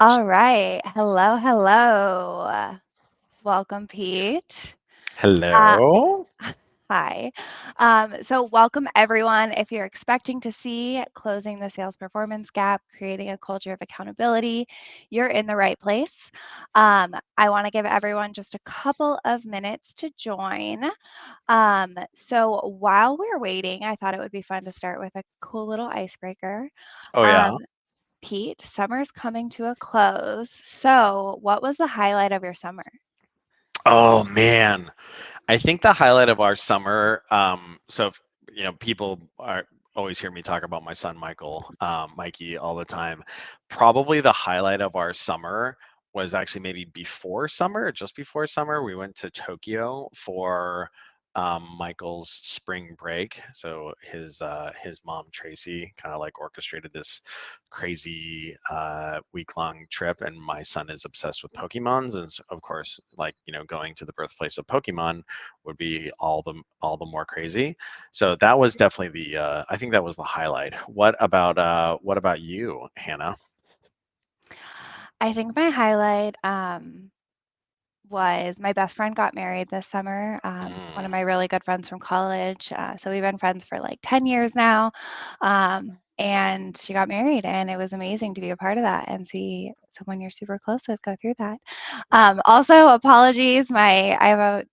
All right. Hello, hello. Welcome, Pete. Uh, Hello. Hi. So welcome everyone. If you're expecting to see closing the sales performance gap, creating a culture of accountability, you're in the right place. I want to give everyone just a couple of minutes to join. So while we're waiting, I thought it would be fun to start with a cool little icebreaker. Oh Um, yeah. Pete, summer's coming to a close. So, what was the highlight of your summer? Oh man. I think the highlight of our summer, so if, people are always hear me talk about my son Michael, Mikey all the time. Probably the highlight of our summer was actually maybe before summer, or just before summer. We went to Tokyo for Michael's spring break. So his mom Tracy kind of like orchestrated this crazy week-long trip, and my son is obsessed with Pokemons, and of course, like going to the birthplace of Pokemon would be all the more crazy. So that was definitely the I think that was the highlight. What about you, Hannah? I think my highlight was my best friend got married this summer. One of Mm. my really good friends from college. So, we've been friends for like 10 years now. And she got married, and it was amazing to be a part of that and see someone you're super close with go through that. Also, apologies. I have a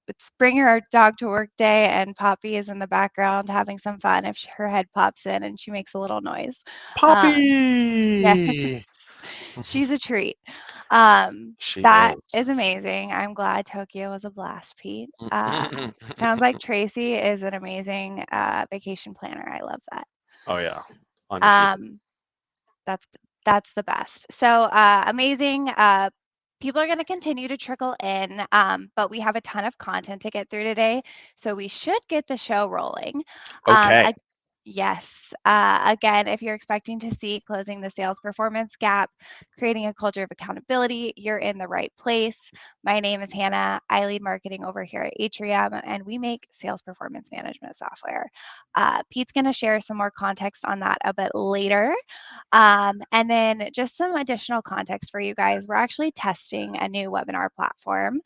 it's bring her dog to work day, and Poppy is in the background having some fun if her head pops in and she makes a little noise. Um, yeah, Poppy. she's a treat. She That is. is amazing. I'm glad Tokyo was a blast, Pete. Sounds like Tracy is an amazing vacation planner. I love that. Oh yeah, undefeated. Um, that's that's the best. So amazing. People are going to continue to trickle in, but we have a ton of content to get through today, so we should get the show rolling. Um, Okay. ag- yes. Again, if you're expecting to see closing the sales performance gap, creating a culture of accountability, you're in the right place. My name is Hannah. I lead marketing over here at Atrium, and we make sales performance management software. Pete's going to share some more context on that a bit later. And then just some additional context for you guys. We're actually testing a new webinar platform.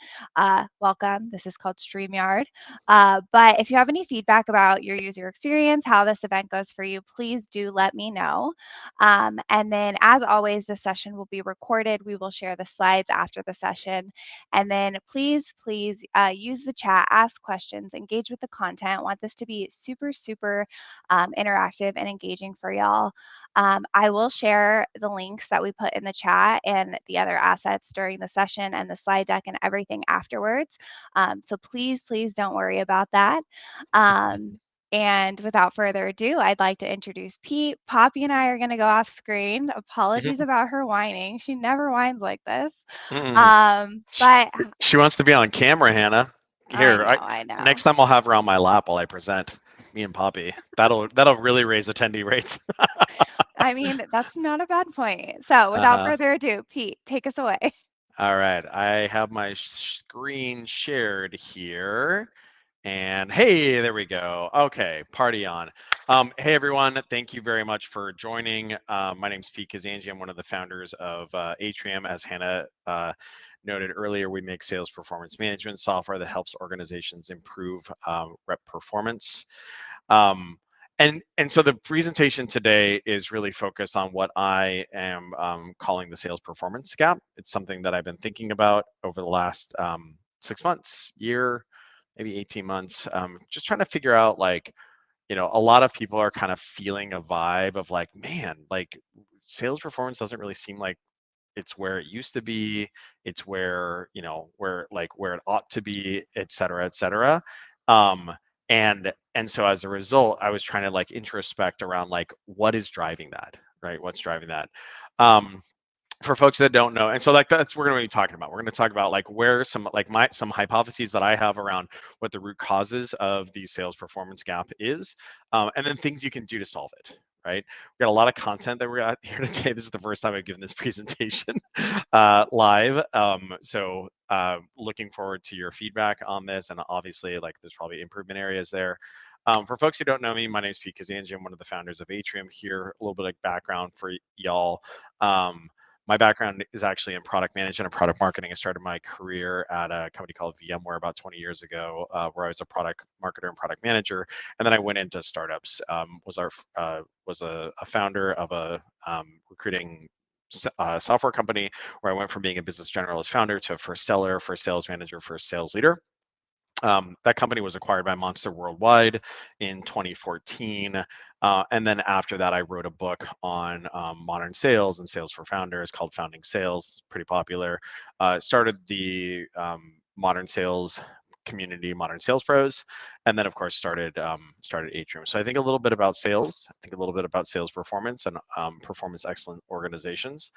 Welcome. This is called StreamYard. But if you have any feedback about your user experience, how this event goes for you, please do let me know. And then, as always, the session will be recorded. We will share the slides after the session. And then please use the chat, ask questions, engage with the content. Want this to be super, super interactive and engaging for y'all. I will share the links that we put in the chat and the other assets during the session and the slide deck and everything afterwards. So please don't worry about that. Um, and without further ado, I'd like to introduce Pete. Poppy and I are going to go off screen. Apologies about her whining. She never whines like this. Mm. She, But she wants to be on camera, Hannah. I Here, know, I next know. time I'll have her on my lap while I present. Me and Poppy. That'll really raise attendee rates. I mean, that's not a bad point. So without Uh-huh. further ado, Pete, take us away. All right, I have my screen shared here. And hey, there we go. Okay, party on. Hey everyone, thank you very much for joining. My name is Pete Kazanjy. I'm one of the founders of Atrium. As Hannah noted earlier, we make sales performance management software that helps organizations improve rep performance. Um, and so the presentation today is really focused on what I am calling the sales performance gap. It's something that I've been thinking about over the last 6 months, year, maybe 18 months, just trying to figure out like, a lot of people are kind of feeling a vibe of like, man, like sales performance doesn't really seem like it's where it used to be. It's where, where it ought to be, et cetera, et cetera. Um, and so as a result, I was trying to like introspect around like what is driving that, right? What's driving that? Um, for folks that don't know, and so like that's what we're going to be talking about. We're going to talk about like where some hypotheses that I have around what the root causes of the sales performance gap is, and then things you can do to solve it. Right, we got a lot of content that we're got here today. This is the first time I've given this presentation live, so looking forward to your feedback on this, and obviously like there's probably improvement areas there. For folks who don't know me, my name is Pete Kazanjy. I'm one of the founders of Atrium. Here, a little bit of background for y'all. Um, My background is actually in product management and product marketing. I started my career at a company called VMware about 20 years ago, where I was a product marketer and product manager, and then I went into startups. Was a founder of a recruiting software company where I went from being a business generalist founder to a first seller, first sales manager, first sales leader. That company was acquired by Monster Worldwide in 2014. And then after that, I wrote a book on modern sales and sales for founders called Founding Sales, pretty popular. Started the modern sales community, Modern Sales Pros, and then of course started Atrium. So I think a little bit about sales. I think a little bit about sales performance and performance excellent organizations.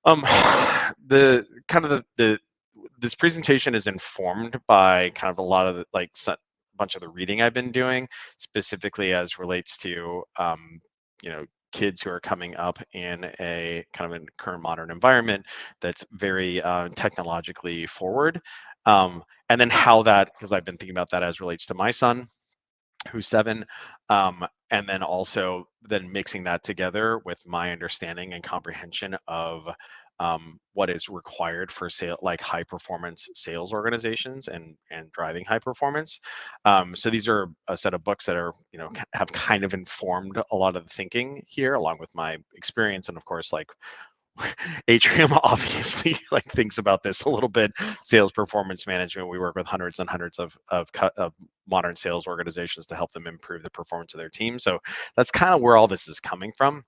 Um, the kind of the this presentation is informed by kind of a lot of the, like bunch of the reading I've been doing, specifically as relates to kids who are coming up in a kind of a current modern environment that's very technologically forward, and then how that, because I've been thinking about that as relates to my son who's 7, and then also then mixing that together with my understanding and comprehension of what is required for sale, like high performance sales organizations and driving high performance. So these are a set of books that are have kind of informed a lot of the thinking here, along with my experience, and of course like Atrium obviously like thinks about this a little bit. Sales performance management. We work with hundreds and hundreds of modern sales organizations to help them improve the performance of their team. So that's kind of where all this is coming from.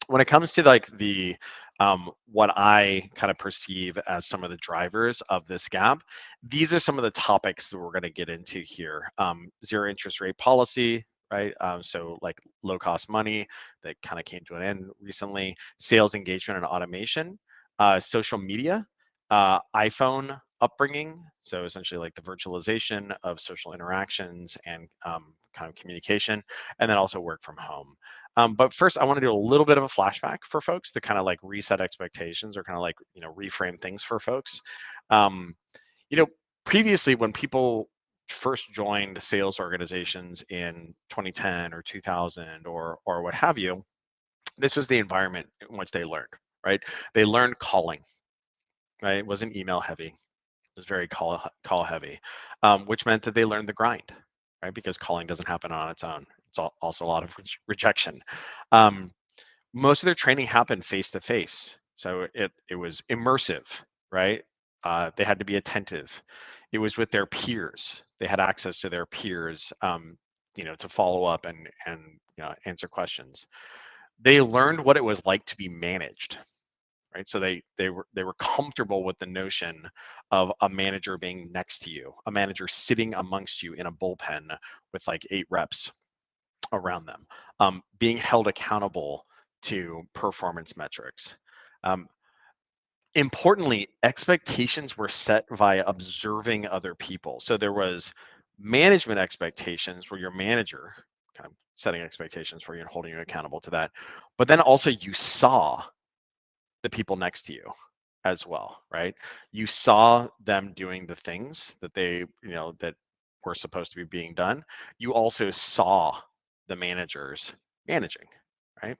When it comes to like the what I kind of perceive as some of the drivers of this gap, these are some of the topics that we're going to get into here. Zero interest rate policy, right? So like low cost money that kind of came to an end recently, sales engagement and automation, social media, iPhone upbringing. So essentially like the virtualization of social interactions and kind of communication, and then also work from home. But first, I want to do a little bit of a flashback for folks to kind of like reset expectations or kind of like, reframe things for folks. Um, you know, Previously, when people first joined sales organizations in 2010 or 2000 or what have you, this was the environment in which they learned, right? They learned calling, right? It wasn't email heavy. It was very call heavy, which meant that they learned the grind, right? Because calling doesn't happen on its own. It's also a lot of rejection. Um, Most of their training happened face to face, so it was immersive, right? They had to be attentive. It was with their peers. They had access to their peers, to follow up and answer questions. They learned what it was like to be managed, right? So they were comfortable with the notion of a manager being next to you, a manager sitting amongst you in a bullpen with like 8 reps around them, being held accountable to performance metrics. Um, Importantly, expectations were set via observing other people. So there was management expectations where your manager kind of setting expectations for you and holding you accountable to that. But then also you saw the people next to you as well, right? You saw them doing the things that that were supposed to be being done. You also saw the managers managing, right?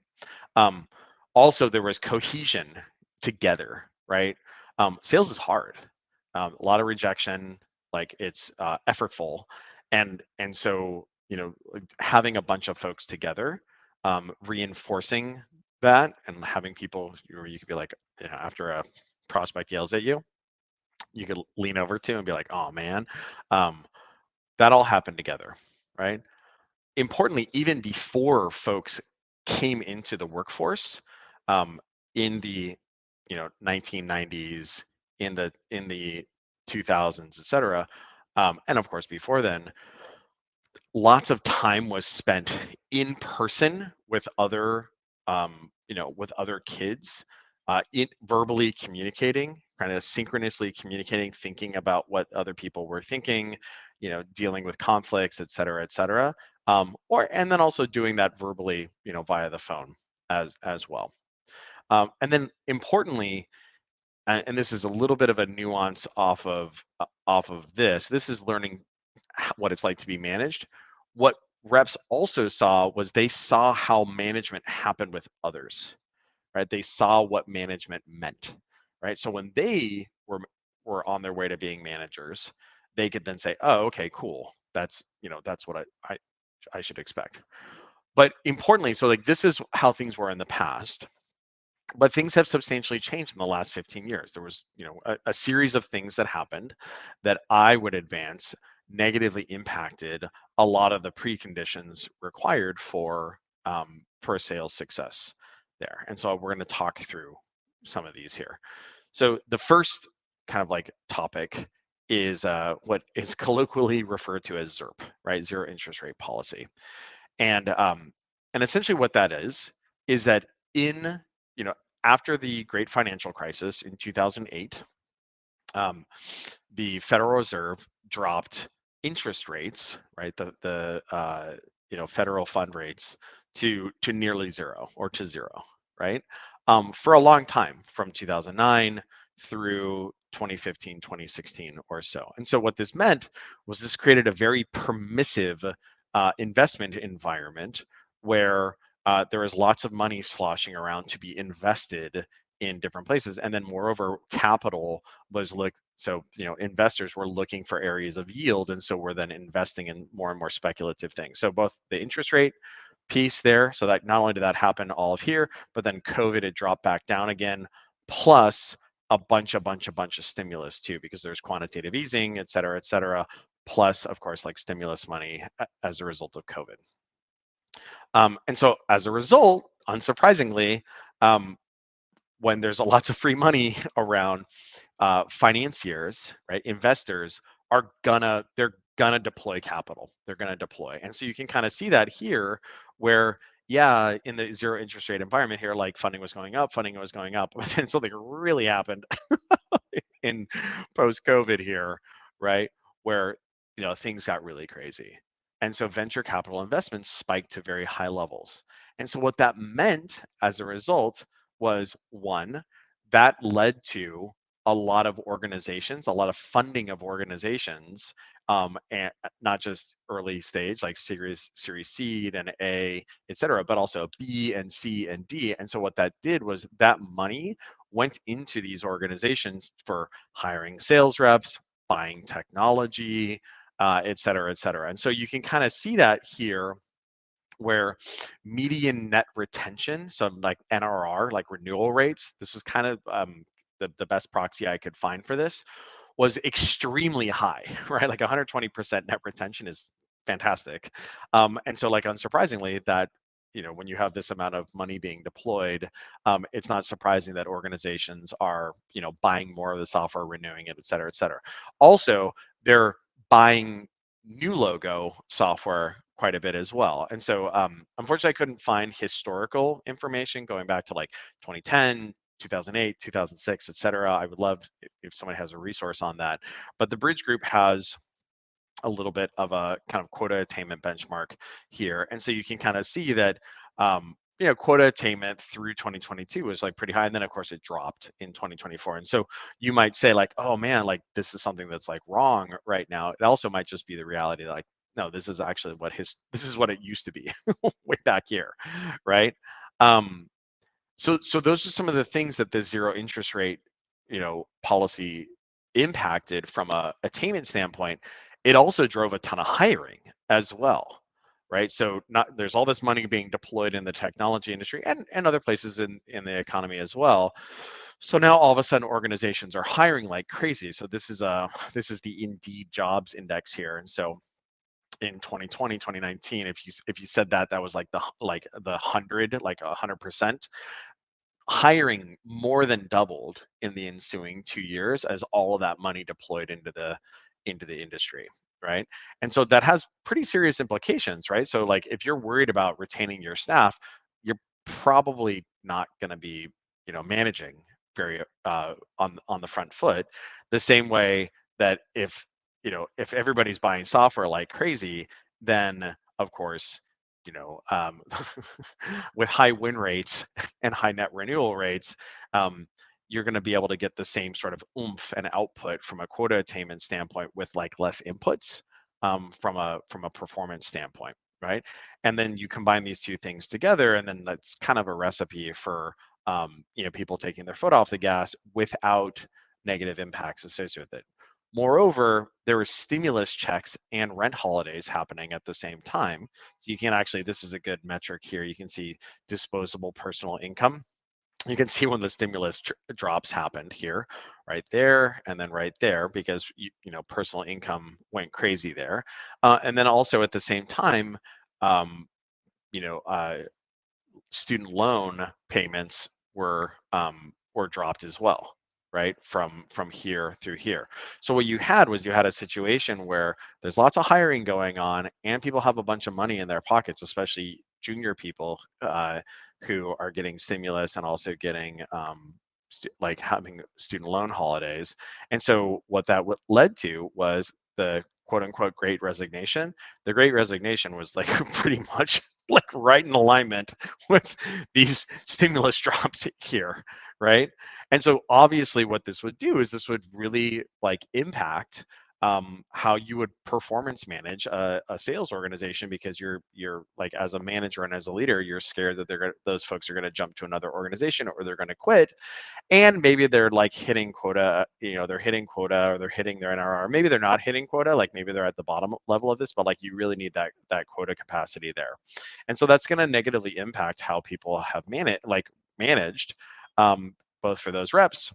Um, Also, there was cohesion together, right? Sales is hard, a lot of rejection, like it's effortful, and so like, having a bunch of folks together, reinforcing that, and having people you could be like, after a prospect yells at you, you could lean over to and be like, oh man, um, that all happened together, right? Importantly, even before folks came into the workforce, um, in the 1990s, in the 2000s, et cetera, and of course before then, lots of time was spent in person with other kids, verbally communicating, kind of synchronously communicating, thinking about what other people were thinking, dealing with conflicts, et cetera, et cetera. And then also doing that verbally, via the phone as well. And then importantly, and this is a little bit of a nuance off of this. This is learning what it's like to be managed. What reps also saw was they saw how management happened with others, right? They saw what management meant, right? So when they were on their way to being managers, they could then say, oh, okay, cool. That's, that's what I should expect. But importantly, so like this is how things were in the past, but things have substantially changed in the last 15 years. There was, a series of things that happened that I would advance negatively impacted a lot of the preconditions required for sales success there. And so we're going to talk through some of these here. So the first kind of like topic is what is colloquially referred to as ZIRP, right? Zero interest rate policy. And essentially what that is that in, you know, after the great financial crisis in 2008, um, the Federal Reserve dropped interest rates, right? The federal fund rates to nearly zero or to zero, right? For a long time, from 2009 through 2015, 2016 or so. And so what this meant was this created a very permissive investment environment where there was lots of money sloshing around to be invested in different places. And then moreover, capital was investors were looking for areas of yield. And so we're then investing in more and more speculative things. So both the interest rate piece there, so that not only did that happen all of here, but then COVID had dropped back down again, plus a bunch of stimulus too, because there's quantitative easing, et cetera, plus of course like stimulus money as a result of COVID. And so as a result, unsurprisingly, um, when there's lots of free money around, financiers, right, investors they're gonna deploy capital. They're gonna deploy, and so you can kind of see that here, where yeah, in the zero interest rate environment here, like funding was going up, but then something really happened in post COVID here, right, where things got really crazy, and so venture capital investments spiked to very high levels, and so what that meant as a result was one that led to a lot of organizations, a lot of funding of organizations, and not just early stage like series seed and A, et cetera, but also B and C and D. And so what that did was that money went into these organizations for hiring sales reps, buying technology, et cetera, et cetera. And so you can kind of see that here where median net retention, so like NRR, like renewal rates, this is kind of the best proxy I could find for this, was extremely high, right? Like 120% net retention is fantastic. And so like unsurprisingly that, when you have this amount of money being deployed, it's not surprising that organizations are, buying more of the software, renewing it, et cetera, et cetera. Also, they're buying new logo software quite a bit as well. And so unfortunately, I couldn't find historical information going back to like 2010, 2008, 2006, et cetera. I would love if someone has a resource on that. But the Bridge Group has a little bit of a kind of quota attainment benchmark here. And so you can kind of see that, quota attainment through 2022 was like pretty high. And then of course it dropped in 2024. And so you might say like, oh man, like this is something that's like wrong right now. It also might just be the reality that like, no, this is actually this is what it used to be way back here, right? Um, so those are some of the things that the zero interest rate, policy impacted from a attainment standpoint. It also drove a ton of hiring as well, right? So not there's all this money being deployed in the technology industry and other places in the economy as well. So now all of a sudden organizations are hiring like crazy. So this is the Indeed jobs index here. And so in 2020 2019, if you said that was like the 100, like 100%, hiring more than doubled in the ensuing 2 years as all of that money deployed into the industry, right? And so that has pretty serious implications, right? So like if you're worried about retaining your staff, you're probably not going to be, managing very on the front foot. The same way that if everybody's buying software like crazy, then of course, you know, um, with high win rates and high net renewal rates, um, you're going to be able to get the same sort of oomph and output from a quota attainment standpoint with like less inputs, from a performance standpoint, right? And then you combine these two things together, and then that's kind of a recipe for people taking their foot off the gas without negative impacts associated with it. Moreover, there were stimulus checks and rent holidays happening at the same time. So you can actually, this is a good metric here. You can see disposable personal income. You can see when the stimulus drops happened here, right there, and then right there, because personal income went crazy there. And then also at the same time, um, you know, uh, student loan payments were dropped as well, right, from here through here. So what you had was, you had a situation where there's lots of hiring going on and people have a bunch of money in their pockets, especially junior people who are getting stimulus and also getting like having student loan holidays. And so what that led to was the quote unquote great resignation. The great resignation was like pretty much like right in alignment with these stimulus drops here, right? And so obviously what this would do is, this would really like impact how you would performance manage a sales organization, because you're like, as a manager and as a leader, you're scared that those folks are going to jump to another organization, or they're going to quit. And maybe they're like hitting quota, they're hitting quota, or they're hitting their NRR. Maybe they're not hitting quota, like maybe they're at the bottom level of this, but like you really need that quota capacity there. And so that's going to negatively impact how people have managed, both for those reps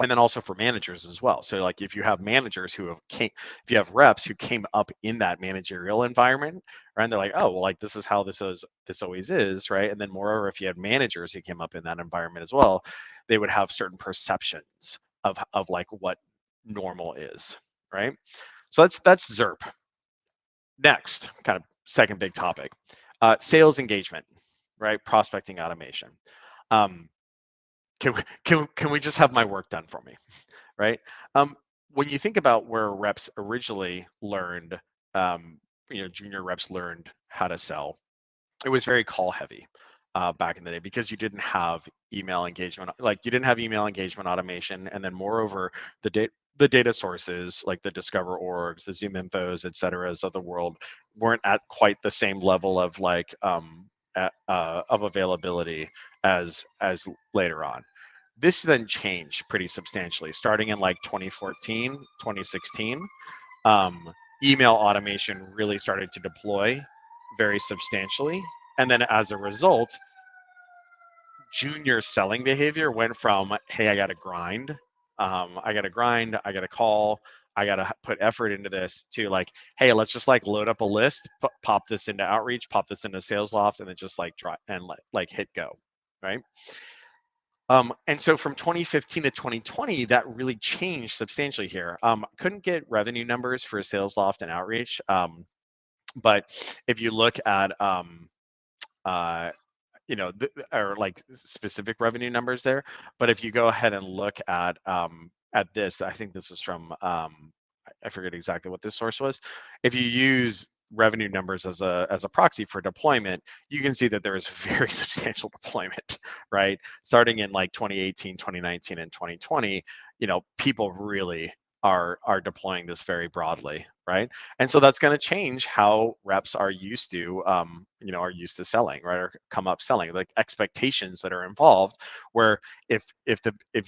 and then also for managers as well. So like, if you have managers if you have reps who came up in that managerial environment, right, and they're like, oh, well, like this is how this always is, right? And then moreover, if you had managers who came up in that environment as well, they would have certain perceptions of like what normal is, right? So that's ZERP. Next, kind of second big topic, sales engagement, right? Prospecting automation. Um, can we just have my work done for me? Right? When you think about where reps originally learned, junior reps learned how to sell, it was very call heavy back in the day, because you didn't have email engagement, like you didn't have email engagement automation, and then moreover, the data sources like the Discover orgs, the Zoom infos, et cetera, of the world weren't at quite the same level of like of availability as later on. This then changed pretty substantially starting in like 2014, 2016. um, Email automation really started to deploy very substantially. And then as a result, junior selling behavior went from, hey, I got to grind, I got to call, I got to put effort into this, to like, hey, let's just like load up a list, pop this into Outreach, pop this into SalesLoft, and then just like try and like hit go, right? And so from 2015 to 2020, that really changed substantially here. Couldn't get revenue numbers for SalesLoft and Outreach, but if you look at uh, or like specific revenue numbers there. But if you go ahead and look at this, I think this was from I forget exactly what this source was. If you use revenue numbers as a proxy for deployment, you can see that there is very substantial deployment, right? Starting in like 2018, 2019, and 2020, people really are deploying this very broadly, right? And so that's going to change how reps are used to selling, right, or come up selling, like expectations that are involved, where if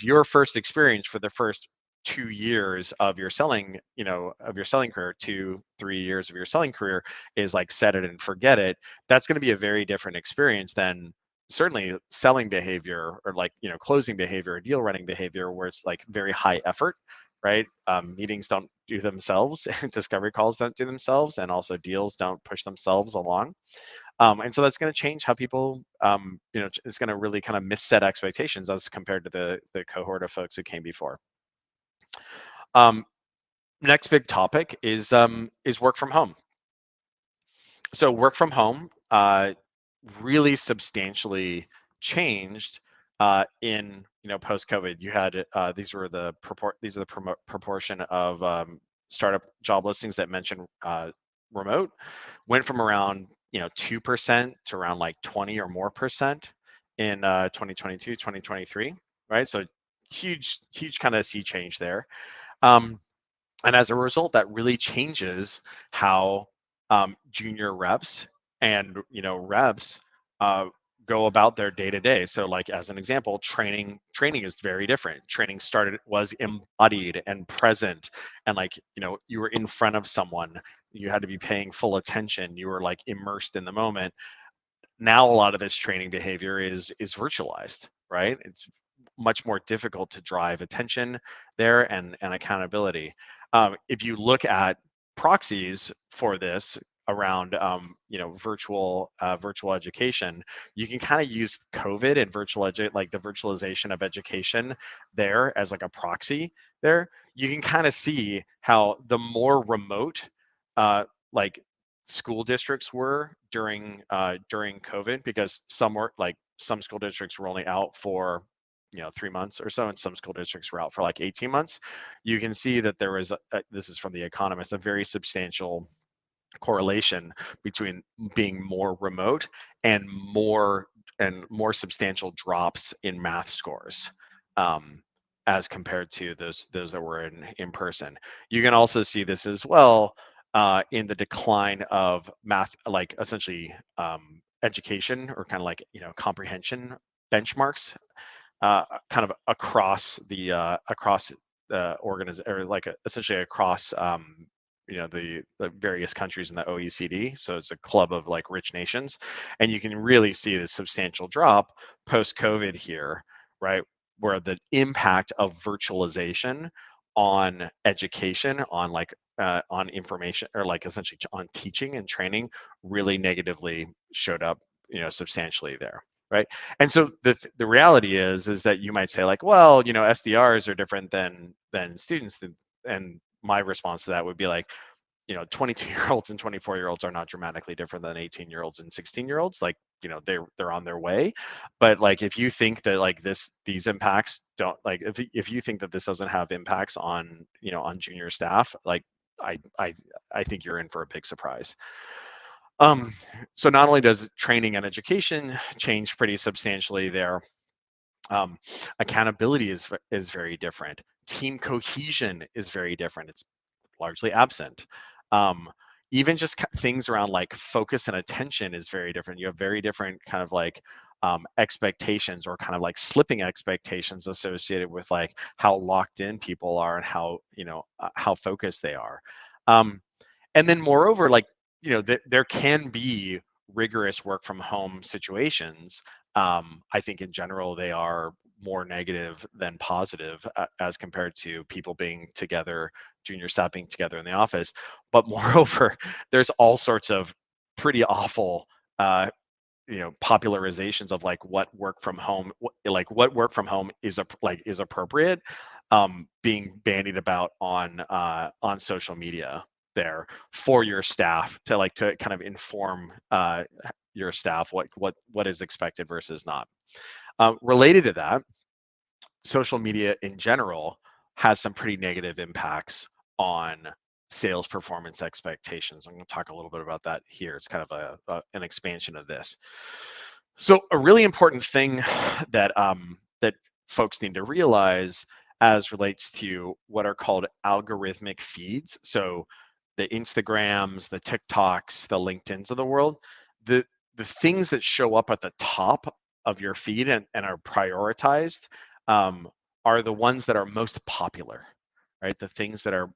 your first experience for the first 2 years of your selling, of your selling career, 2-3 years of your selling career is like set it and forget it, that's going to be a very different experience than certainly selling behavior, or like closing behavior or deal running behavior, where it's like very high effort, right? Meetings don't do themselves, discovery calls don't do themselves, and also deals don't push themselves along. And so that's going to change how people, it's going to really kind of misset expectations as compared to the cohort of folks who came before. Next big topic is work from home. So work from home really substantially changed in post COVID. You had these are the proportion of startup job listings that mention remote, went from around 2% to around like 20 or more percent in 2022, 2023, right? So huge kind of sea change there. And as a result, that really changes how junior reps and reps go about their day to day. So like as an example, training is very different. Training was embodied and present, and like, you know, you were in front of someone, you had to be paying full attention, you were like immersed in the moment. Now a lot of this training behavior is virtualized, right? It's much more difficult to drive attention there and accountability. If you look at proxies for this around you know, virtual education, you can kind of use COVID and like the virtualization of education there as like a proxy there. You can kind of see how the more remote like school districts were during COVID, because some school districts were only out for, you know, 3 months or so, and some school districts were out for like 18 months. You can see that there was this is from The Economist, a very substantial correlation between being more remote and more substantial drops in math scores, um, as compared to those that were in person. You can also see this as well in the decline of math, like essentially education, or kind of like, you know, comprehension benchmarks, kind of across the or like essentially across you know, the various countries in the OECD. So it's a club of like rich nations, and you can really see the substantial drop post COVID here, right? Where the impact of virtualization on education, on like on information, or like essentially on teaching and training, really negatively showed up, you know, substantially there, right? And so the reality is that you might say like, well, you know, SDRs are different than students, and my response to that would be like, you know, 22-year-olds and 24-year-olds are not dramatically different than 18-year-olds and 16-year-olds. Like, you know, they're on their way. But like, if you think that like these impacts don't, like, if you think that this doesn't have impacts on, you know, on junior staff, like, I I I think you're in for a big surprise. Um, so not only does training and education change pretty substantially there, um, accountability is very different. Team cohesion is very different. It's largely absent. Um, Even just things around like focus and attention is very different. You have very different kind of like expectations, or kind of like slipping expectations associated with like how locked in people are and how, you know, how focused they are. Um, and then moreover, like, you know, there can be rigorous work from home situations. I think in general they are more negative than positive, as compared to people being together, junior staff being together in the office. But moreover, there's all sorts of pretty awful you know, popularizations of like what work from home, like what work from home is appropriate, being bandied about on social media there for your staff, to like to kind of inform your staff what is expected versus not. Related to that, social media in general has some pretty negative impacts on sales performance expectations. I'm going to talk a little bit about that here. It's kind of an expansion of this. So a really important thing that folks need to realize as relates to what are called algorithmic feeds. So the Instagrams, the TikToks, the LinkedIns of the world, the the things that show up at the top of your feed and are prioritized, um, are the ones that are most popular, right? The things that are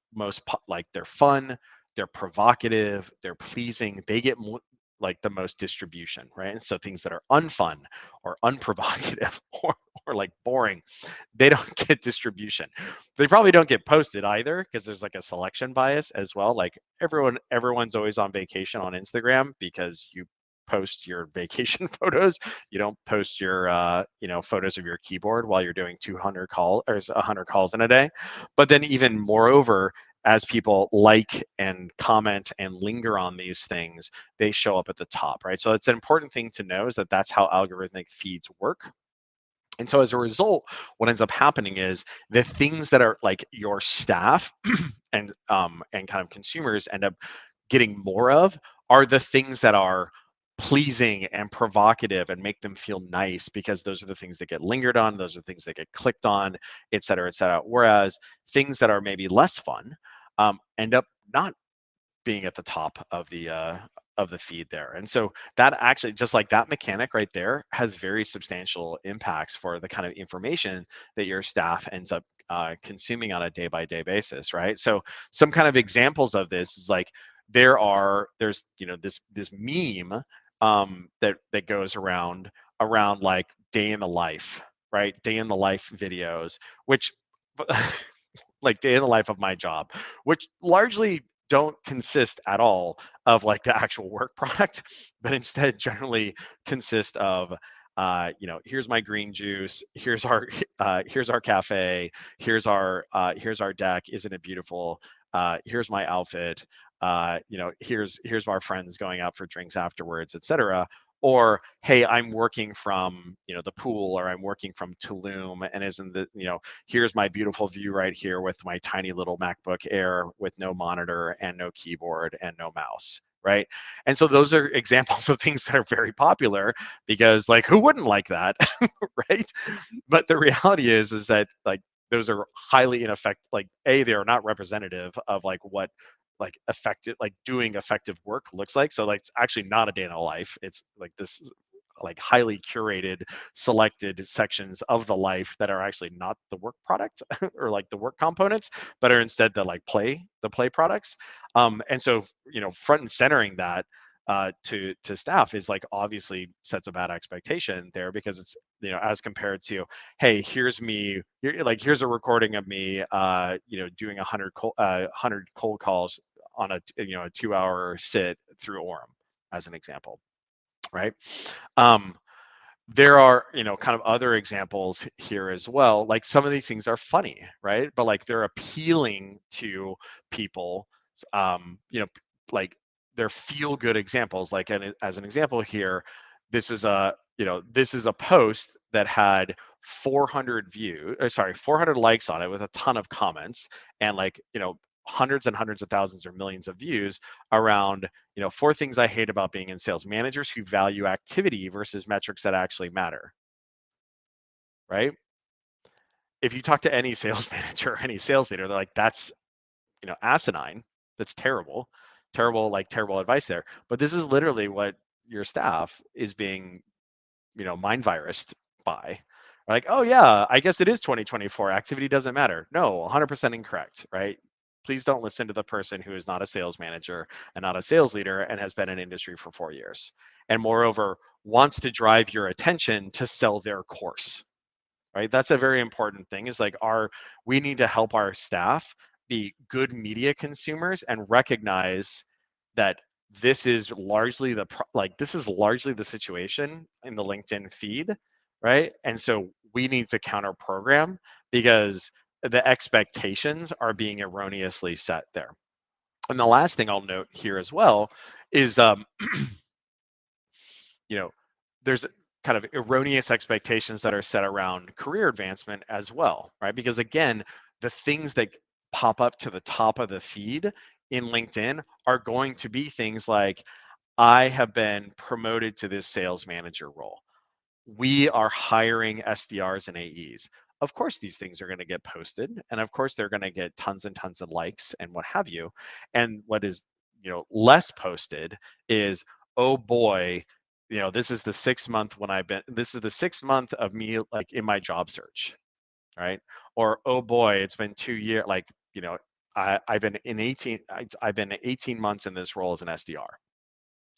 like they're fun, they're provocative, they're pleasing, they get like the most distribution, right? And so things that are unfun or unprovocative or like boring, they don't get distribution. They probably don't get posted either, because there's like a selection bias as well. Like everyone's always on vacation on Instagram because you post your vacation photos. You don't post your you know, photos of your keyboard while you're doing 100 calls in a day. But then even moreover, as people like and comment and linger on these things, they show up at the top, right? So it's an important thing to know, is that that's how algorithmic feeds work. And so as a result, what ends up happening is the things that are like your staff and kind of consumers end up getting more of are the things that are pleasing and provocative and make them feel nice, because those are the things that get lingered on, those are the things that get clicked on, et cetera, et cetera. Whereas things that are maybe less fun end up not being at the top of the feed there. And so that actually, just like that mechanic right there, has very substantial impacts for the kind of information that your staff ends up consuming on a day-by-day basis, right? So some kind of examples of this is like there's this meme that goes around like day in the life, right? Day in the life videos, which like day in the life of my job, which largely don't consist at all of like the actual work product, but instead generally consist of here's my green juice, here's our cafe, here's our deck, isn't it beautiful? Here's my outfit. Here's our friends going out for drinks afterwards, etc. Or hey, I'm working from the pool, or I'm working from Tulum, and isn't the here's my beautiful view right here with my tiny little MacBook Air with no monitor and no keyboard and no mouse, right? And so those are examples of things that are very popular because like who wouldn't like that, right? But the reality is that like those are highly ineffective. Like they are not representative of like what like effective like doing effective work looks like. So like it's actually not a day in a life. It's like this like highly curated selected sections of the life that are actually not the work product or like the work components, but are instead the play products. And so front and centering that to staff is like obviously sets a bad expectation there, because it's as compared to, hey, here's a recording of me doing 100 cold calls on a 2-hour sit through Orem as an example, right? um, there are kind of other examples here as well. Like some of these things are funny, right? But like they're appealing to people. You know, like they're feel good examples. Like as an example here, this is a post that had 400 likes on it with a ton of comments, and like hundreds and hundreds of thousands or millions of views around 4 things I hate about being in sales: managers who value activity versus metrics that actually matter, right? If you talk to any sales manager or any sales leader, they're like, that's asinine, that's terrible advice there. But this is literally what your staff is being mind virused by. Like, oh yeah, I guess it is 2024, activity doesn't matter. No, 100% incorrect, right? Please don't listen to the person who is not a sales manager and not a sales leader and has been in industry for 4 years, and moreover wants to drive your attention to sell their course, right? That's a very important thing, is like we need to help our staff be good media consumers and recognize that this is largely the situation in the LinkedIn feed, right? And so we need to counter program because the expectations are being erroneously set there. And the last thing I'll note here as well is you know, there's kind of erroneous expectations that are set around career advancement as well, right? Because again, the things that pop up to the top of the feed in LinkedIn are going to be things like, I have been promoted to this sales manager role. We are hiring SDRs and AEs. Of course, these things are going to get posted, and of course, they're going to get tons and tons of likes and what have you. And what is less posted is, oh boy, this is the 6 month this is the 6 month of me like in my job search, right? Or oh boy, it's been 2 years. Like I've been 18 months in this role as an SDR,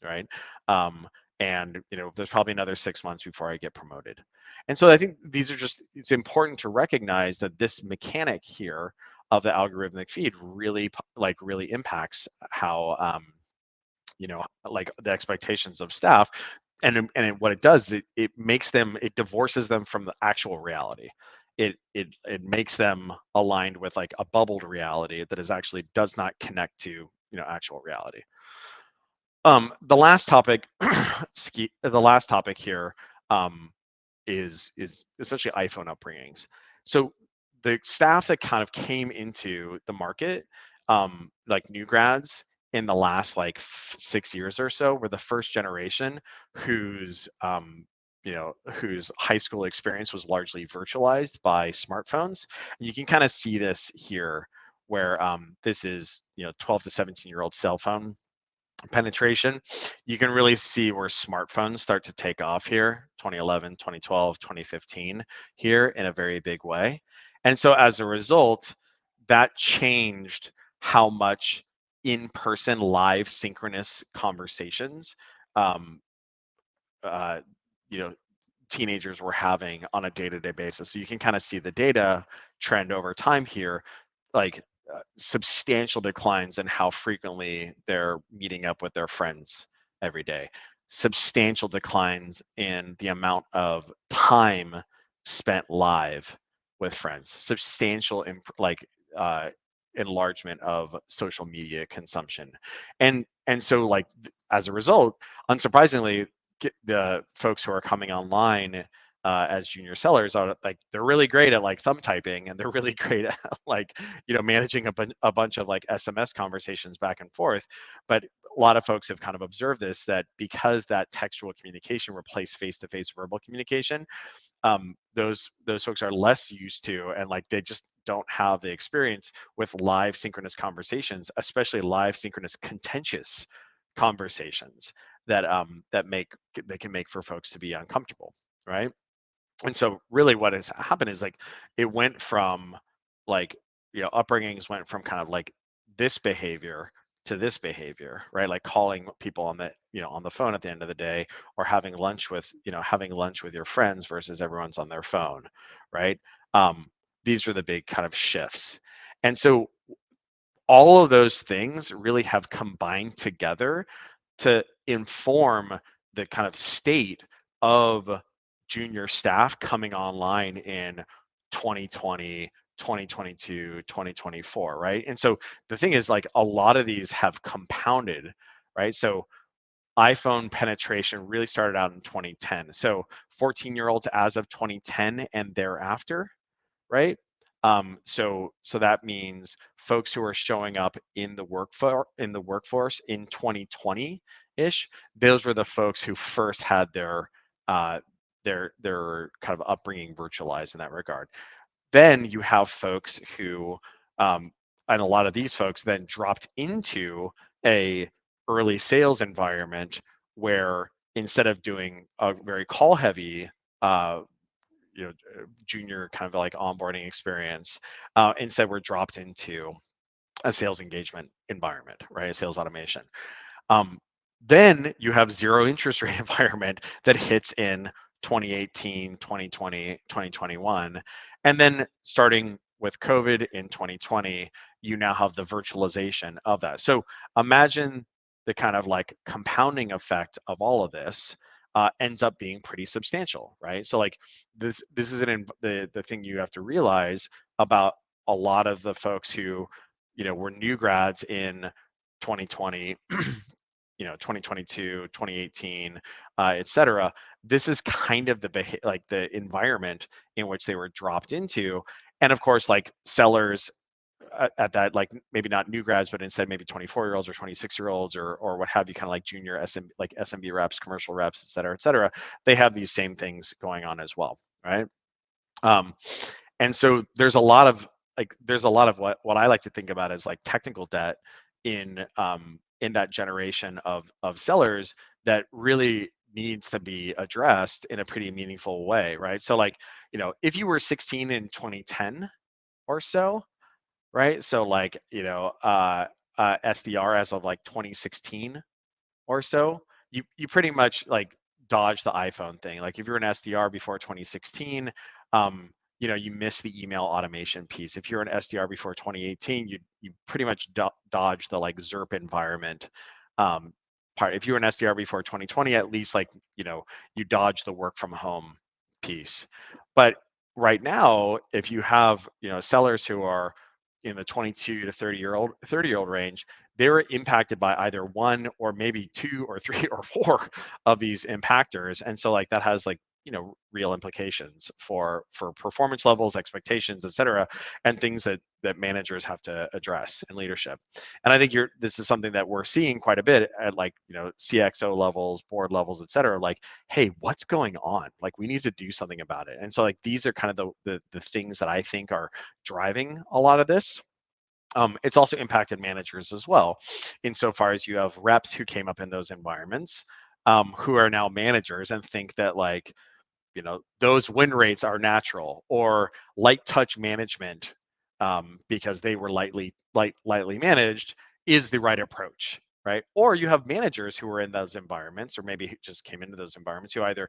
right? Um, and there's probably another 6 months before I get promoted. And so I think it's important to recognize that this mechanic here of the algorithmic feed really impacts how like the expectations of staff. And what it does, it divorces them from the actual reality. It makes them aligned with like a bubbled reality that is actually does not connect to actual reality. The last topic, the last topic here, is essentially iPhone upbringings. So the staff that kind of came into the market, like new grads in the last like 6 years or so, were the first generation whose whose high school experience was largely virtualized by smartphones. And you can kind of see this here, where this is 12 to 17-year-old cell phone penetration, you can really see where smartphones start to take off here, 2011, 2012, 2015 here in a very big way. And so as a result, that changed how much in-person live synchronous conversations um, uh, you know teenagers were having on a day-to-day basis. So you can kind of see the data trend over time here, like substantial declines in how frequently they're meeting up with their friends every day, substantial declines in the amount of time spent live with friends, substantial uh, enlargement of social media consumption, and so like as a result, unsurprisingly, the folks who are coming online as junior sellers are like they're really great at like thumb typing, and they're really great at like managing a bunch of like SMS conversations back and forth. But a lot of folks have kind of observed this, that because that textual communication replaced face-to-face verbal communication, those folks are less used to, and like they just don't have the experience with live synchronous conversations, especially live synchronous contentious conversations that can make for folks to be uncomfortable, right? And so really what has happened is like it went from like upbringings went from kind of like this behavior to this behavior, right? Like calling people on the on the phone at the end of the day, or having lunch with your friends versus everyone's on their phone, right? um, these are the big kind of shifts. And so all of those things really have combined together to inform the kind of state of junior staff coming online in 2020, 2022, 2024, right? And so the thing is, like, a lot of these have compounded, right? So iPhone penetration really started out in 2010. So 14-year-olds as of 2010 and thereafter, right? So that means folks who are showing up in the workforce in 2020-ish. Those were the folks who first had uh, their kind of upbringing virtualized in that regard. Then you have folks who, and a lot of these folks then dropped into a early sales environment where instead of doing a very call heavy uh, junior kind of like onboarding experience, instead we're dropped into a sales engagement environment, right? A sales automation. um, then you have zero interest rate environment that hits in 2018, 2020, 2021. And then starting with COVID in 2020, you now have the virtualization of that. So imagine the kind of like compounding effect of all of this ends up being pretty substantial, right? So like this is the thing you have to realize about a lot of the folks who were new grads in 2020, 2022, 2018, et cetera. This is kind of like the environment in which they were dropped into. And of course, like sellers at that, like maybe not new grads, but instead maybe 24-year-olds or 26-year-olds or what have you, kind of like junior like SMB reps, commercial reps, et cetera, they have these same things going on as well, right? Um, and so there's a lot of what I like to think about as like technical debt in that generation of sellers that really needs to be addressed in a pretty meaningful way, right? So like, if you were 16 in 2010 or so, right? So like, SDR as of like 2016 or so, you pretty much like dodge the iPhone thing. Like if you're an SDR before 2016, you miss the email automation piece. If you're an SDR before 2018, you pretty much dodge the like ZERP environment part. If you're an SDR before 2020, at least like you dodge the work from home piece. But right now, if you have sellers who are in the 22 to 30-year-old range, they were impacted by either one or maybe two or three or four of these impactors. And so like that has like real implications for performance levels, expectations, et cetera, and things that managers have to address in leadership. And I think this is something that we're seeing quite a bit at like CXO levels, board levels, et cetera. Like, hey, what's going on? Like we need to do something about it. And so like these are kind of the things that I think are driving a lot of this. It's also impacted managers as well, insofar as you have reps who came up in those environments, who are now managers and think that like, those win rates are natural, or light touch management, because they were lightly managed, is the right approach, right? Or you have managers who are in those environments, or maybe who just came into those environments, who either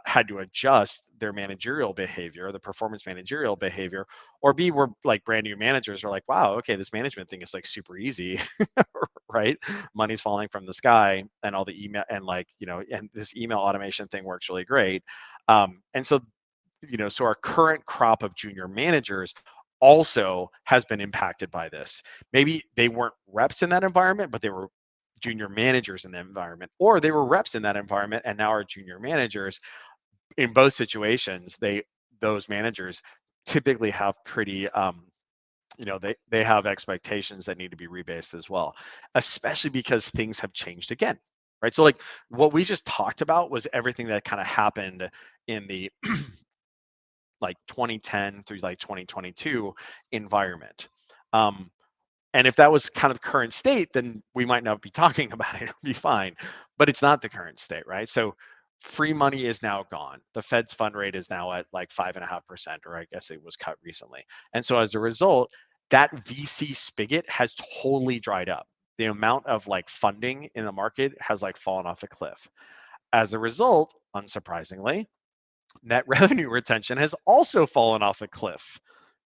had to adjust their managerial behavior, the performance managerial behavior, or B, were like brand new managers, are like, wow, okay, this management thing is like super easy, right? Money's falling from the sky, and all the email, and and this email automation thing works really great. And so, so our current crop of junior managers also has been impacted by this. Maybe they weren't reps in that environment, but they were junior managers in that environment, or they were reps in that environment and now are junior managers. In both situations, those managers typically have pretty they have expectations that need to be rebased as well, especially because things have changed again, right? So like what we just talked about was everything that kind of happened in the like 2010 through like 2022 environment. um, and if that was kind of current state, then we might not be talking about it. It would be fine. But it's not the current state, right? So free money is now gone. The Fed's fund rate is now at like 5.5%, or I guess it was cut recently. And so as a result, that VC spigot has totally dried up. The amount of like funding in the market has like fallen off a cliff. As a result, unsurprisingly, net revenue retention has also fallen off a cliff,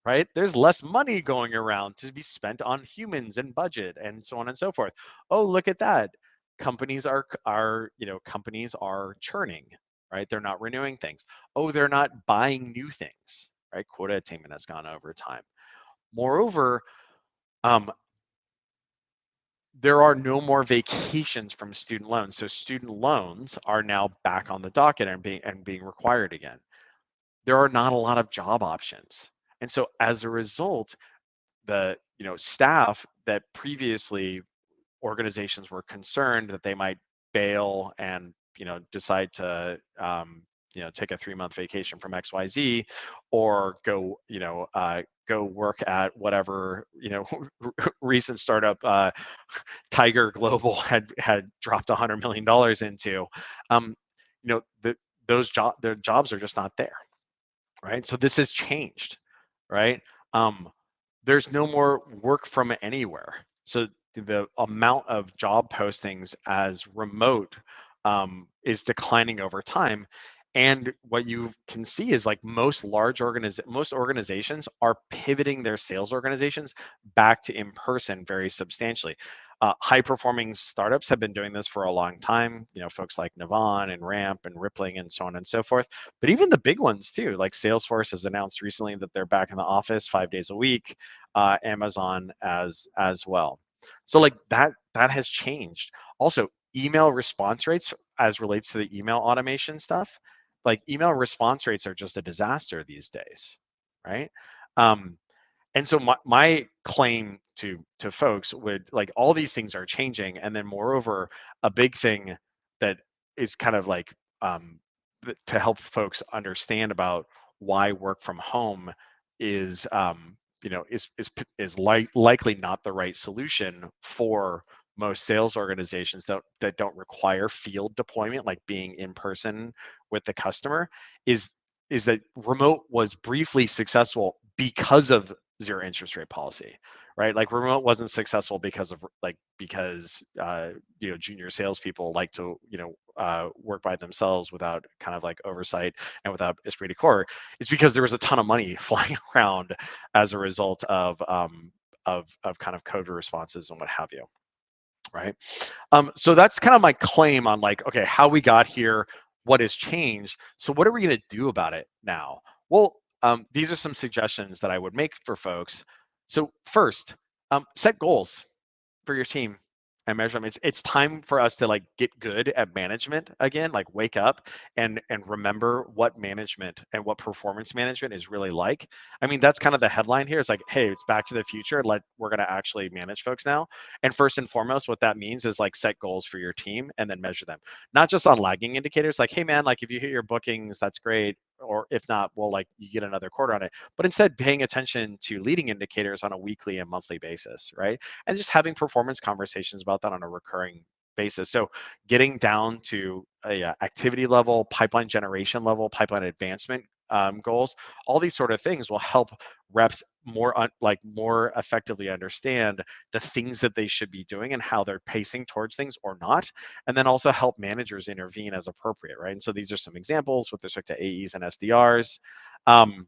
right? There's less money going around to be spent on humans and budget and so on and so forth. Oh, look at that. Companies are churning, right? They're not renewing things. Oh, they're not buying new things, right? Quota attainment has gone over time. Moreover, um, there are no more vacations from student loans. So student loans are now back on the docket and being required again. There are not a lot of job options. And so as a result, the staff that previously organizations were concerned that they might bail and decide to take a 3-month vacation from XYZ, or go work at whatever recent startup Tiger Global had dropped $100 million into. um, their jobs are just not there, right? So this has changed, right? Um, there's no more work from anywhere. So the amount of job postings as remote is declining over time. And what you can see is like most organizations are pivoting their sales organizations back to in person very substantially. High performing startups have been doing this for a long time. Folks like Navan and Ramp and Rippling and so on and so forth. But even the big ones too, like Salesforce has announced recently that they're back in the office 5 days a week. Amazon as well. So like that has changed. Also, email response rates as relates to the email automation stuff, like email response rates are just a disaster these days, right? Um, and so my claim to folks would like, all these things are changing, and then moreover, a big thing that is kind of like to help folks understand about why work from home is likely not the right solution for most sales organizations that don't require field deployment, like being in person with the customer, is that remote was briefly successful because of zero interest rate policy, right? Like remote wasn't successful because junior salespeople like to work by themselves without kind of like oversight and without esprit de corps. It's because there was a ton of money flying around as a result of kind of COVID responses and what have you, right? So that's kind of my claim on like, okay, how we got here, what has changed. So what are we going to do about it now? Well, these are some suggestions that I would make for folks. So first, set goals for your team and measure them. It's time for us to like get good at management again, like wake up and remember what management and what performance management is really like. I mean, that's kind of the headline here. It's like, hey, it's back to the future. We're going to actually manage folks now. And first and foremost, what that means is like set goals for your team and then measure them. Not just on lagging indicators, like, hey man, like if you hit your bookings, that's great. or if not, well, like you get another quarter on it, but instead paying attention to leading indicators on a weekly and monthly basis, right? And just having performance conversations about that on a recurring basis. So getting down to a activity level, pipeline generation level, pipeline advancement goals, all these sort of things will help reps more effectively understand the things that they should be doing and how they're pacing towards things or not, and then also help managers intervene as appropriate, right? And so these are some examples with respect to AEs and SDRs. Um,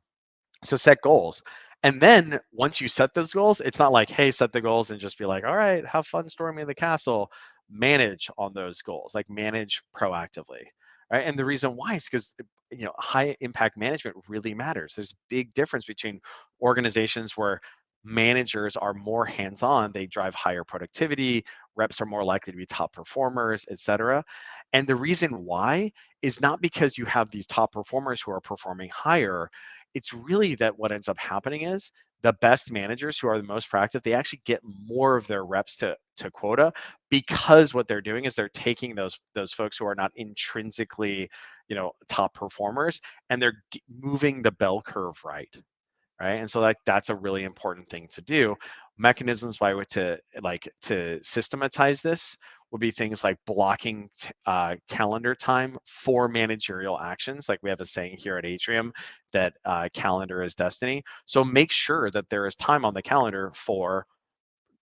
so set goals. And then once you set those goals, it's not like, hey, set the goals and just be like, all right, have fun storming the castle. Manage on those goals, like manage proactively. Right. And the reason why is because high impact management really matters. There's a big difference between organizations where managers are more hands-on, they drive higher productivity, reps are more likely to be top performers, et cetera. And the reason why is not because you have these top performers who are performing higher. It's really that what ends up happening is the best managers who are the most proactive, they actually get more of their reps to quota, because what they're doing is they're taking those folks who are not intrinsically, top performers, and they're moving the bell curve right. And so that's a really important thing to do. Mechanisms by which to systematize this would be things like blocking calendar time for managerial actions. Like we have a saying here at Atrium that calendar is destiny. So make sure that there is time on the calendar for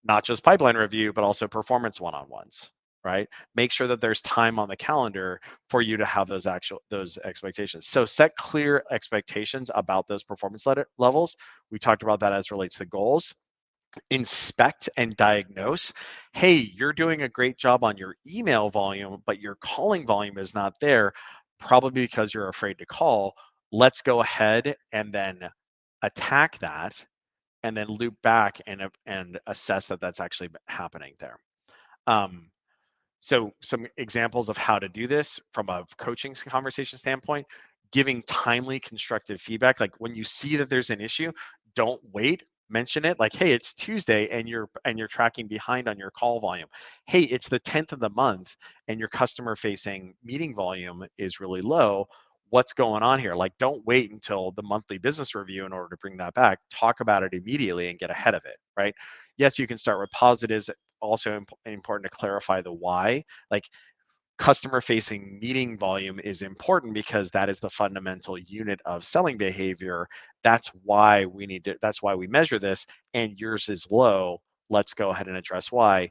not just pipeline review, but also performance one-on-ones, right? Make sure that there's time on the calendar for you to have those expectations. So set clear expectations about those performance levels. We talked about that as relates to goals. Inspect and diagnose. Hey, you're doing a great job on your email volume, but your calling volume is not there, probably because you're afraid to call. Let's go ahead and then attack that, and then loop back and assess that that's actually happening there. Um, so some examples of how to do this from a coaching conversation standpoint: giving timely constructive feedback. Like when you see that there's an issue, don't wait. Mention it, like, hey, it's Tuesday and you're tracking behind on your call volume. Hey, it's the 10th of the month and your customer facing meeting volume is really low. What's going on here? Like, don't wait until the monthly business review in order to bring that back. Talk about it immediately and get ahead of it, right? Yes, you can start with positives. Also important to clarify the why. Like, customer facing meeting volume is important because that is the fundamental unit of selling behavior. That's why we measure this, and yours is low. Let's go ahead and address why.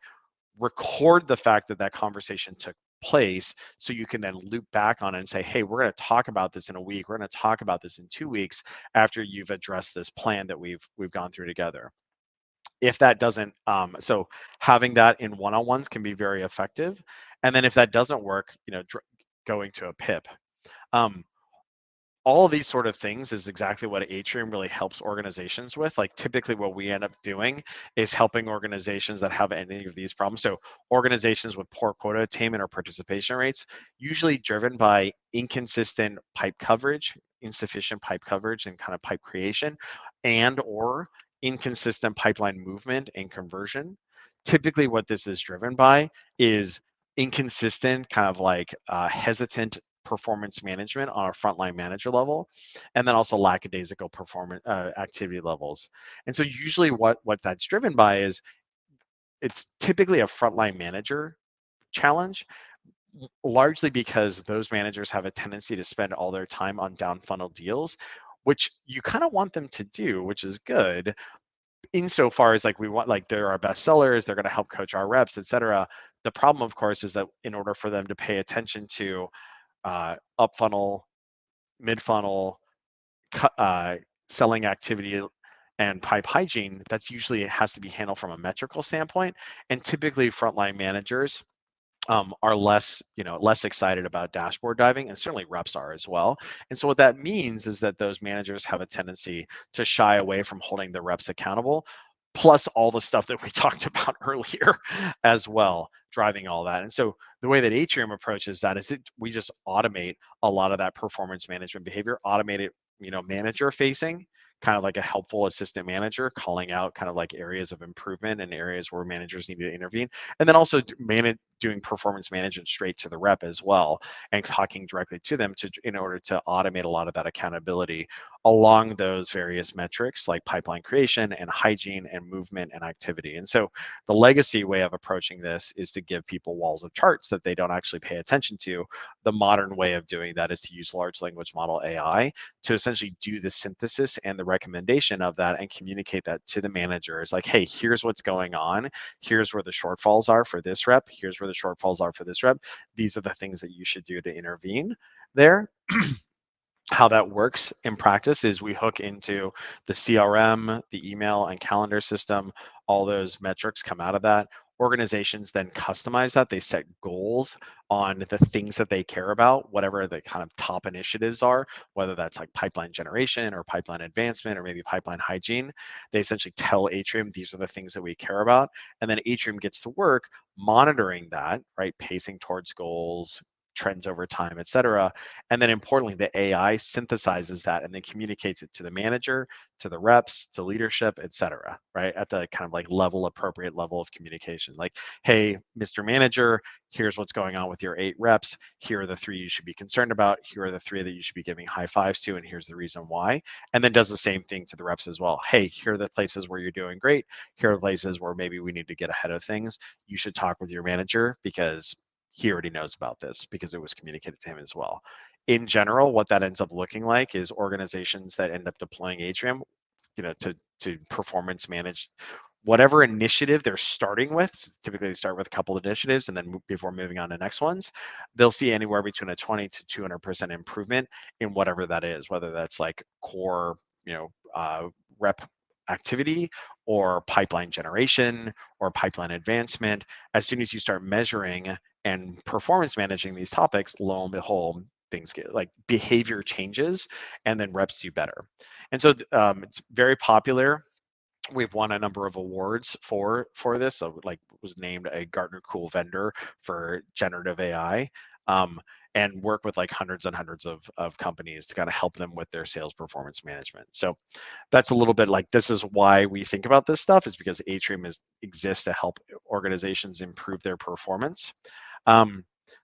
Record the fact that that conversation took place so you can then loop back on it and say, hey, we're going to talk about this in a week, we're going to talk about this in 2 weeks, after you've addressed this plan that we've gone through together. If that doesn't, so having that in one-on-ones can be very effective. And then if that doesn't work, going to a pip. um, all of these sort of things is exactly what Atrium really helps organizations with. Like, typically what we end up doing is helping organizations that have any of these problems. So organizations with poor quota attainment or participation rates, usually driven by inconsistent pipe coverage, insufficient pipe coverage and kind of pipe creation, and or inconsistent pipeline movement and conversion. Typically what this is driven by is inconsistent, kind of like hesitant performance management on a frontline manager level, and then also lackadaisical performance activity levels. And so usually what that's driven by is, it's typically a frontline manager challenge, largely because those managers have a tendency to spend all their time on down funnel deals, which you kind of want them to do, which is good insofar as, like, we want, like, they're our best sellers, they're going to help coach our reps, etc. The problem, of course, is that in order for them to pay attention to up funnel, mid funnel, selling activity, and pipe hygiene, that's usually, it has to be handled from a metrical standpoint. And typically frontline managers are less excited about dashboard diving, and certainly reps are as well. And so what that means is that those managers have a tendency to shy away from holding the reps accountable, plus all the stuff that we talked about earlier as well, driving all that. And so the way that Atrium approaches that is, we just automate a lot of that performance management behavior, automate it, manager facing, kind of like a helpful assistant manager, calling out kind of like areas of improvement and areas where managers need to intervene. And then also doing performance management straight to the rep as well, and talking directly to them in order to automate a lot of that accountability along those various metrics like pipeline creation and hygiene and movement and activity. And so the legacy way of approaching this is to give people walls of charts that they don't actually pay attention to. The modern way of doing that is to use large language model AI to essentially do the synthesis and the recommendation of that and communicate that to the manager. It's like, hey, here's what's going on. Here's where the shortfalls are for this rep. Here's where the shortfalls are for this rep. These are the things that you should do to intervene there. How that works in practice is we hook into the CRM, the email and calendar system. All those metrics come out of that. Organizations then customize that. They set goals on the things that they care about, whatever the kind of top initiatives are, whether that's like pipeline generation or pipeline advancement or maybe pipeline hygiene. They essentially tell Atrium, these are the things that we care about. And then Atrium gets to work monitoring that, right? Pacing towards goals, trends over time, et cetera. And then importantly, the AI synthesizes that and then communicates it to the manager, to the reps, to leadership, et cetera, right? At the kind of like appropriate level of communication. Like, hey, Mr. Manager, here's what's going on with your 8 reps. Here are the 3 you should be concerned about. Here are the 3 that you should be giving high fives to, and here's the reason why. And then does the same thing to the reps as well. Hey, here are the places where you're doing great. Here are the places where maybe we need to get ahead of things. You should talk with your manager because he already knows about this because it was communicated to him as well. In general, what that ends up looking like is organizations that end up deploying Atrium, to performance manage whatever initiative they're starting with. Typically, they start with a couple of initiatives, and then before moving on to next ones, they'll see anywhere between a 20 to 200% improvement in whatever that is, whether that's like core, rep activity or pipeline generation or pipeline advancement. As soon as you start measuring and performance managing these topics, lo and behold, things get like behavior changes and then reps do better. And so it's very popular. We've won a number of awards for this. So like was named a Gartner Cool Vendor for generative AI. And work with like hundreds and hundreds of companies to kind of help them with their sales performance management. So that's a little bit like, this is why we think about this stuff, is because Atrium exists to help organizations improve their performance.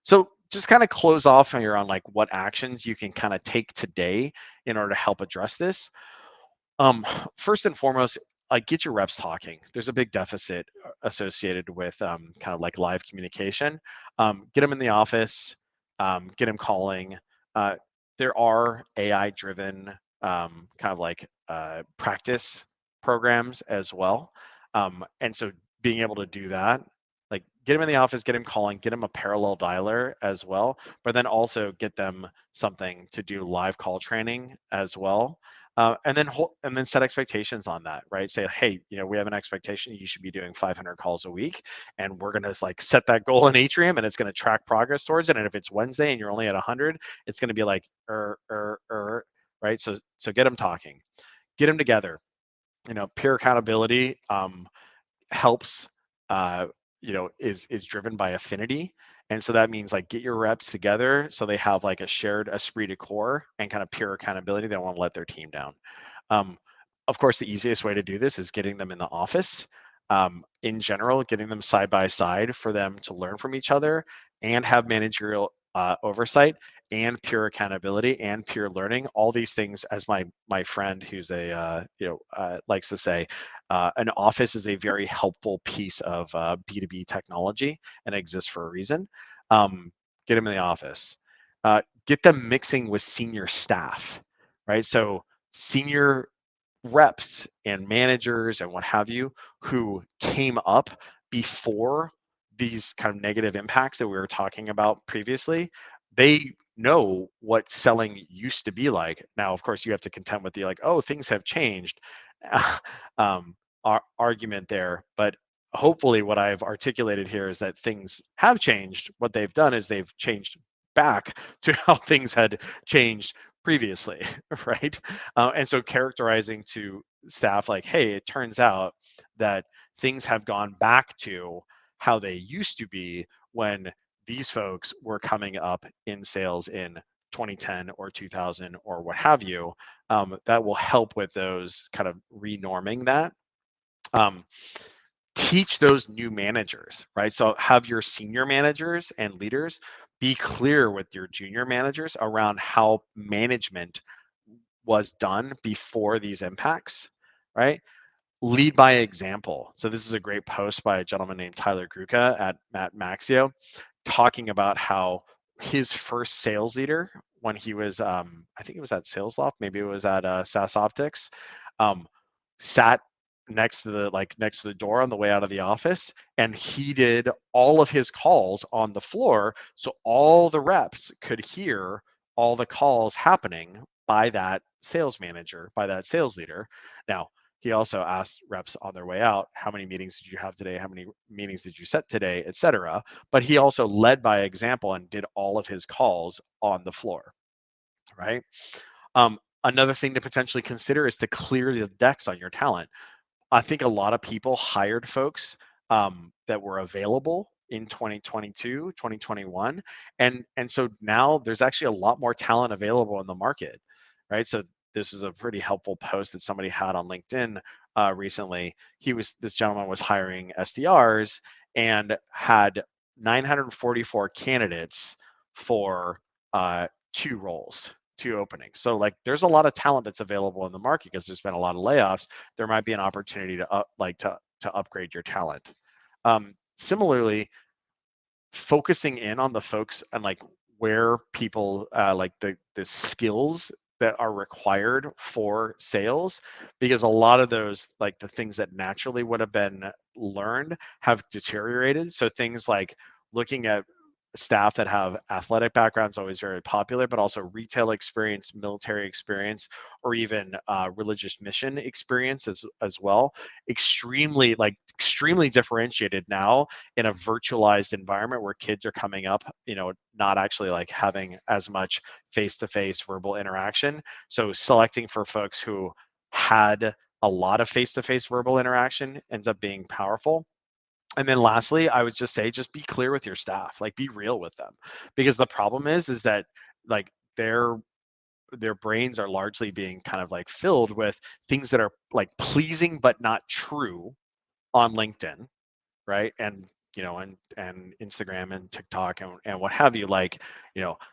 So just kind of close off here on like what actions you can kind of take today in order to help address this. First and foremost, like get your reps talking. There's a big deficit associated with kind of like live communication. Get them in the office, get them calling. Uh, there are AI-driven kind of like practice programs as well. And so being able to do that, like get them in the office, get them calling, get them a parallel dialer as well, but then also get them something to do live call training as well. And then set expectations on that, right? Say, hey, we have an expectation you should be doing 500 calls a week, and we're gonna like set that goal in Atrium, and it's gonna track progress towards it. And if it's Wednesday and you're only at 100, it's gonna be like right? So get them talking, get them together. Peer accountability helps. Is driven by affinity. And so that means like get your reps together so they have like a shared esprit de corps and kind of peer accountability. They don't want to let their team down. um, of course, the easiest way to do this is getting them in the office. In general, getting them side by side for them to learn from each other and have managerial oversight and peer accountability and peer learning. All these things, as my friend who's likes to say, an office is a very helpful piece of B2B technology and exists for a reason. Get them in the office. Get them mixing with senior staff, right? So senior reps and managers and what have you who came up before these kind of negative impacts that we were talking about previously, they know what selling used to be like. Now, of course, you have to contend with the like, oh, things have changed argument there. But hopefully what I've articulated here is that things have changed. What they've done is they've changed back to how things had changed previously, right? And so characterizing to staff like, hey, it turns out that things have gone back to how they used to be when these folks were coming up in sales in 2010 or 2000 or what have you, that will help with those kind of renorming that. Um, Teach those new managers, right? So have your senior managers and leaders be clear with your junior managers around how management was done before these impacts, right? Lead by example. So this is a great post by a gentleman named Tyler Gruca at Matt Maxio, talking about how his first sales leader, when he was, I think it was at SalesLoft, maybe it was at SAS Optics, um, sat next to the door on the way out of the office, and he did all of his calls on the floor, so all the reps could hear all the calls happening by that sales manager, by that sales leader. Now, he also asked reps on their way out, how many meetings did you have today? How many meetings did you set today, et cetera. But he also led by example and did all of his calls on the floor, right? Another thing to potentially consider is to clear the decks on your talent. I think a lot of people hired folks that were available in 2022, 2021, and so now there's actually a lot more talent available in the market, right? So this is a pretty helpful post that somebody had on LinkedIn recently. This gentleman was hiring SDRs and had 944 candidates for two roles, two openings. So like there's a lot of talent that's available in the market because there's been a lot of layoffs. There might be an opportunity to upgrade your talent. Similarly, focusing in on the folks and like where people like the skills that are required for sales, because a lot of those, like the things that naturally would have been learned, have deteriorated. So things like looking at staff that have athletic backgrounds, always very popular, but also retail experience, military experience, or even religious mission experience as well. Extremely differentiated now in a virtualized environment where kids are coming up, not actually like having as much face-to-face verbal interaction. So selecting for folks who had a lot of face-to-face verbal interaction ends up being powerful. And then lastly, I would just say, just be clear with your staff, like be real with them, because the problem is that like their brains are largely being kind of like filled with things that are like pleasing but not true on LinkedIn, right? And Instagram and TikTok and what have you, like,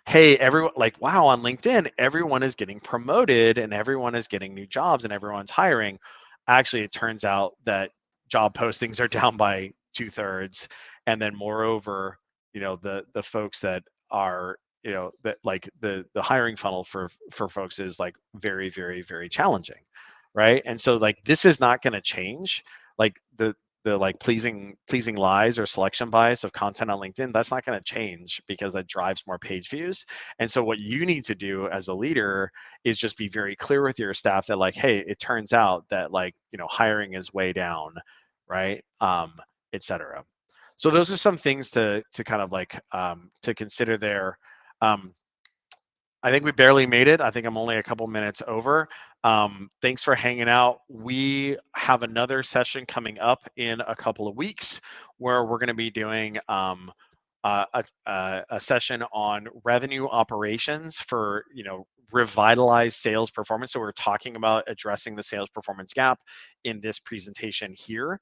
hey, everyone, like, wow, on LinkedIn, everyone is getting promoted and everyone is getting new jobs and everyone's hiring. Actually, it turns out that job postings are down by 2/3. And then moreover, the folks that are, that like the hiring funnel for folks is like very, very, very challenging. Right. And so like this is not going to change. Like the like pleasing lies or selection bias of content on LinkedIn, that's not going to change because that drives more page views. And so what you need to do as a leader is just be very clear with your staff that like, hey, it turns out that like, hiring is way down, right? Etc. So those are some things to kind of like to consider there. Um, I think we barely made it. I think I'm only a couple minutes over. Thanks for hanging out. We have another session coming up in a couple of weeks where we're going to be doing a session on revenue operations for revitalized sales performance. So we're talking about addressing the sales performance gap in this presentation here.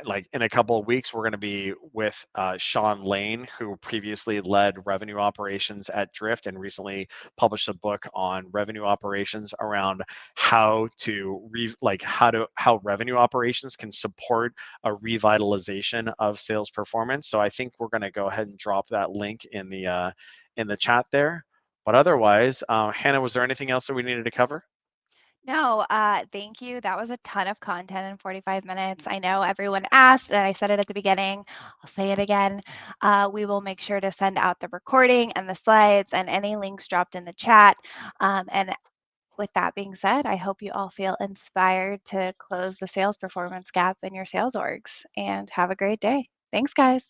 Like in a couple of weeks, we're going to be with Sean Lane, who previously led revenue operations at Drift and recently published a book on revenue operations around how revenue operations can support a revitalization of sales performance. So I think we're going to go ahead and drop that link in the chat there. But otherwise, Hannah, was there anything else that we needed to cover? No, thank you. That was a ton of content in 45 minutes. I know everyone asked, and I said it at the beginning. I'll say it again. We will make sure to send out the recording and the slides and any links dropped in the chat. And with that being said, I hope you all feel inspired to close the sales performance gap in your sales orgs and have a great day. Thanks, guys.